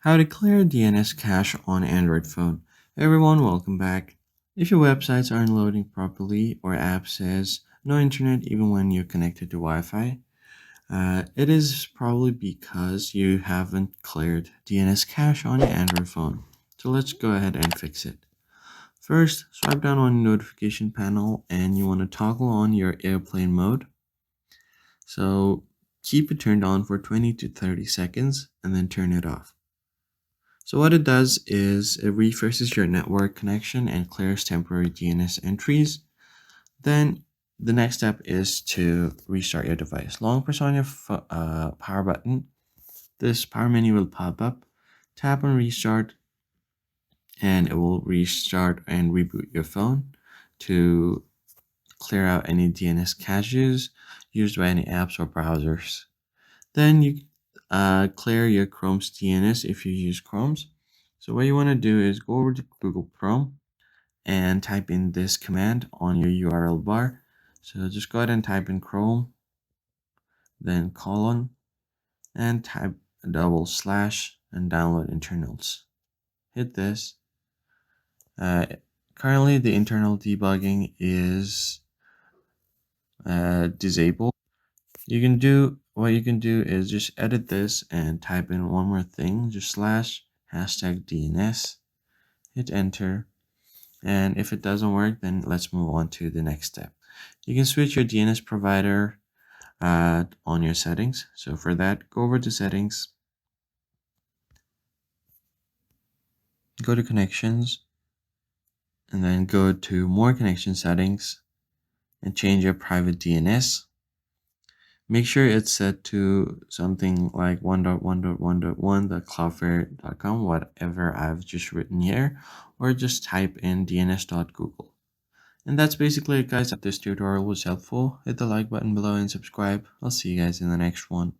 How to clear DNS cache on Android phone. Hey everyone, welcome back. If your websites aren't loading properly or app says no internet even when you're connected to Wi-Fi, it is probably because you haven't cleared DNS cache on your Android phone. So let's go ahead and fix it. First, swipe down on the notification panel and you want to toggle on your airplane mode. So keep it turned on for 20 to 30 seconds and then turn it off. So what it does is it refreshes your network connection and clears temporary DNS entries. Then the next step is to restart your device. Long press on your power button. This power menu will pop up. Tap on restart and it will restart and reboot your phone to clear out any DNS caches used by any apps or browsers. Then you clear your Chrome's DNS if you use Chrome's. So what you want to do is go over to Google Chrome and type in this command on your URL bar. So just go ahead and type in Chrome, then colon, and type a double slash and download internals. Hit this. Currently, the internal debugging is disabled. What you can do is just edit this and type in one more thing, just slash hashtag DNS, hit enter, and if it doesn't work, then let's move on to the next step. You can switch your DNS provider on your settings. So for that, go over to settings, go to connections, and then go to more connection settings and change your private DNS. Make sure it's set to something like 1.1.1.1.cloudflare.com, whatever I've just written here, or just type in dns.google. And that's basically it, guys. If this tutorial was helpful, hit the like button below and subscribe. I'll see you guys in the next one.